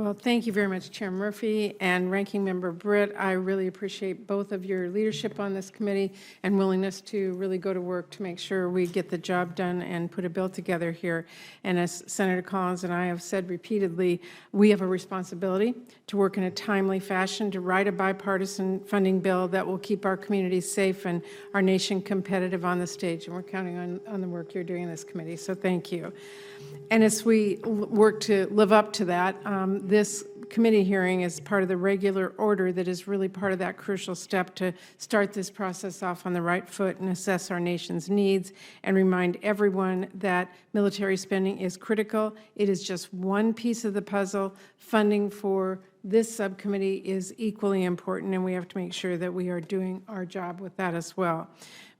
Well, thank you very much, Chair Murphy and Ranking Member Britt. I really appreciate both of your leadership on this committee and willingness to really go to work to make sure we get the job done and put a bill together here. And as Senator Collins and I have said repeatedly, we have a responsibility to work in a timely fashion to write a bipartisan funding bill that will keep our communities safe and our nation competitive on the stage. And we're counting on the work you're doing in this committee, so thank you. And as we work to live up to that, this committee hearing is part of the regular order that is really part of that crucial step to start this process off on the right foot and assess our nation's needs and remind everyone that military spending is critical. It is just one piece of the puzzle. Funding for this subcommittee is equally important, and we have to make sure that we are doing our job with that as well.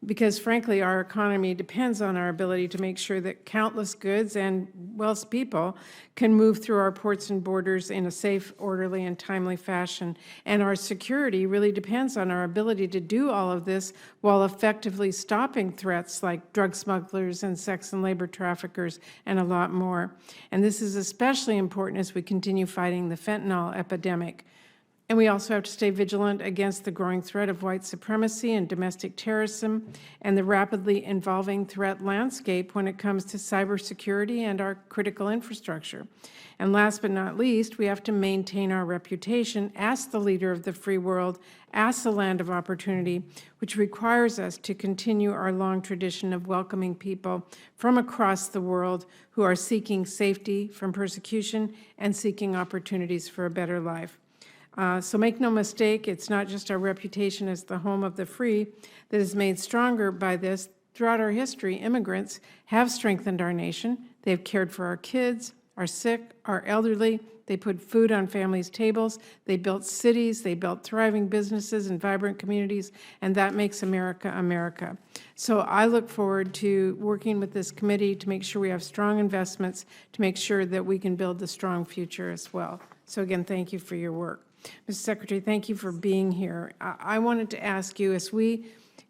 Because frankly, our economy depends on our ability to make sure that countless goods and, well, people can move through our ports and borders in a safe, orderly, and timely fashion. And our security really depends on our ability to do all of this while effectively stopping threats like drug smugglers and sex and labor traffickers and a lot more. And this is especially important as we continue fighting the fentanyl epidemic. And we also have to stay vigilant against the growing threat of white supremacy and domestic terrorism and the rapidly evolving threat landscape when it comes to cybersecurity and our critical infrastructure. And last but not least, we have to maintain our reputation as the leader of the free world, as the land of opportunity, which requires us to continue our long tradition of welcoming people from across the world who are seeking safety from persecution and seeking opportunities for a better life. So make no mistake, it's not just our reputation as the home of the free that is made stronger by this. Throughout our history, immigrants have strengthened our nation. They've cared for our kids, our sick, our elderly. They put food on families' tables. They built cities. They built thriving businesses and vibrant communities, and that makes America, America. So I look forward to working with this committee to make sure we have strong investments, to make sure that we can build a strong future as well. So again, thank you for your work. Mr. Secretary, thank you for being here. I wanted to ask you, as we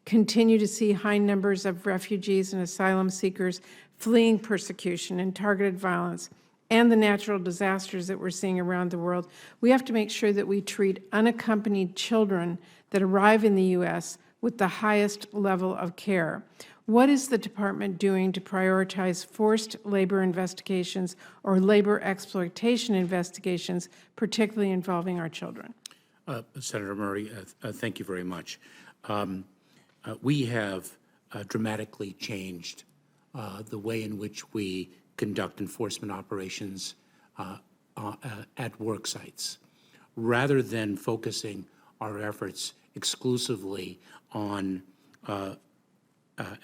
continue to see high numbers of refugees and asylum seekers fleeing persecution and targeted violence and the natural disasters that we're seeing around the world, we have to make sure that we treat unaccompanied children that arrive in the U.S. with the highest level of care. What is the department doing to prioritize forced labor investigations or labor exploitation investigations, particularly involving our children? Senator Murray, thank you very much. We have dramatically changed the way in which we conduct enforcement operations at work sites. Rather than focusing our efforts exclusively on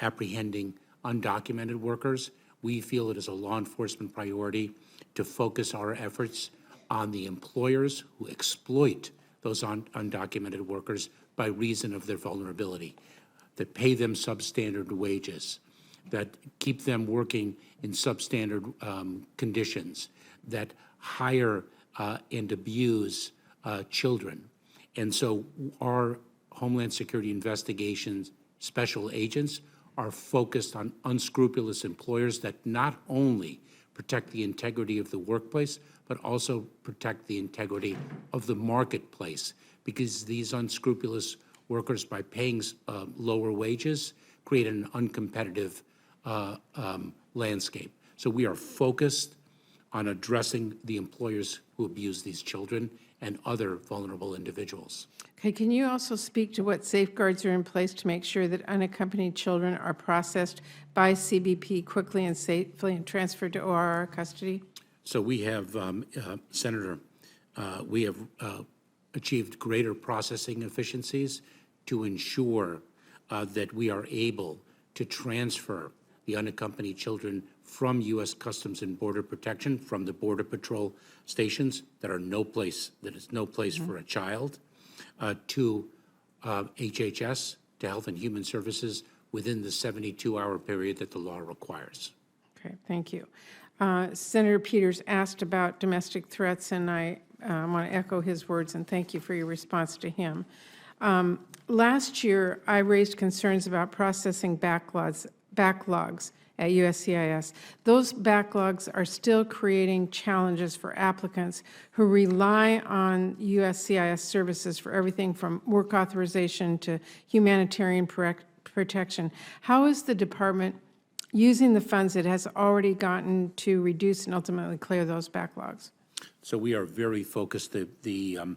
apprehending undocumented workers, we feel it is a law enforcement priority to focus our efforts on the employers who exploit those undocumented workers by reason of their vulnerability, that pay them substandard wages, that keep them working in substandard conditions, that hire and abuse children. And so our Homeland Security investigations special agents are focused on unscrupulous employers that not only protect the integrity of the workplace, but also protect the integrity of the marketplace, because these unscrupulous workers, by paying lower wages, create an uncompetitive landscape. So we are focused on addressing the employers who abuse these children and other vulnerable individuals. Okay, can you also speak to what safeguards are in place to make sure that unaccompanied children are processed by CBP quickly and safely and transferred to ORR custody? So we have, Senator, we have achieved greater processing efficiencies to ensure that we are able to transfer the unaccompanied children from U.S. Customs and Border Protection, from the Border Patrol stations that is no place for a child, to HHS, to Health and Human Services, within the 72-hour period that the law requires. Okay, thank you. Senator Peters asked about domestic threats, and I want to echo his words and thank you for your response to him. Last year, I raised concerns about processing backlogs at USCIS. Those backlogs are still creating challenges for applicants who rely on USCIS services for everything from work authorization to humanitarian protection. How is the department using the funds it has already gotten to reduce and ultimately clear those backlogs? So we are very focused. The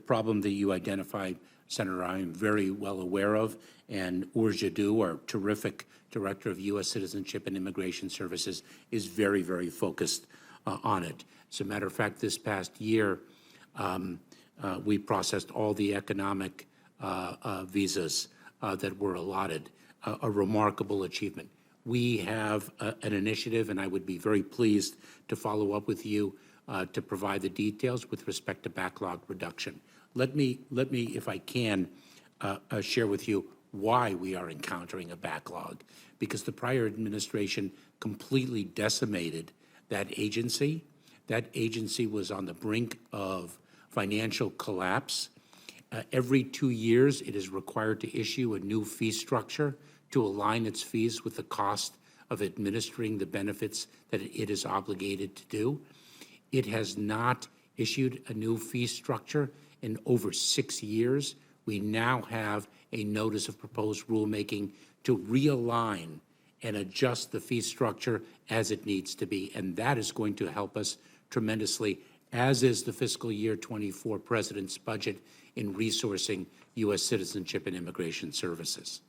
problem that you identified, Senator, I am very well aware of, and Urja Du, our terrific Director of U.S. Citizenship and Immigration Services, is very, very focused on it. As a matter of fact, this past year, we processed all the economic visas that were allotted, a remarkable achievement. We have an initiative, and I would be very pleased to follow up with you to provide the details with respect to backlog reduction. Let me, if I can, share with you why we are encountering a backlog, because the prior administration completely decimated that agency. That agency was on the brink of financial collapse. Every 2 years, it is required to issue a new fee structure to align its fees with the cost of administering the benefits that it is obligated to do. It has not issued a new fee structure in over 6 years. We now have a notice of proposed rulemaking to realign and adjust the fee structure as it needs to be. And that is going to help us tremendously, as is the fiscal year 24 President's budget in resourcing U.S. Citizenship and Immigration Services.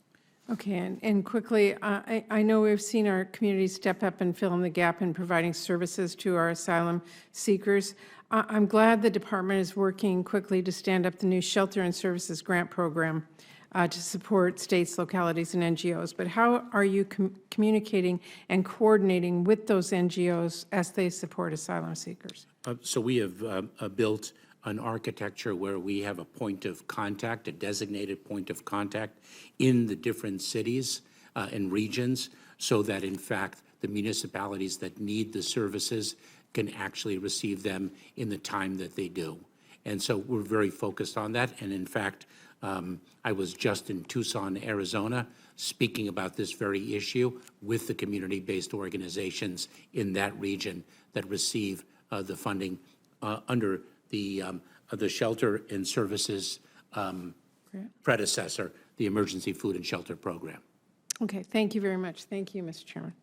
Okay, and quickly, I know we've seen our community step up and fill in the gap in providing services to our asylum seekers. I'm glad the department is working quickly to stand up the new Shelter and Services Grant Program to support states, localities, and NGOs. But how are you communicating and coordinating with those NGOs as they support asylum seekers? So we have built an architecture where we have a point of contact, a designated point of contact in the different cities and regions, so that in fact the municipalities that need the services can actually receive them in the time that they do. And so we're very focused on that. And in fact, I was just in Tucson, Arizona, speaking about this very issue with the community-based organizations in that region that receive the funding under the Shelter and Services predecessor, the Emergency Food and Shelter Program. Okay, thank you very much. Thank you, Mr. Chairman.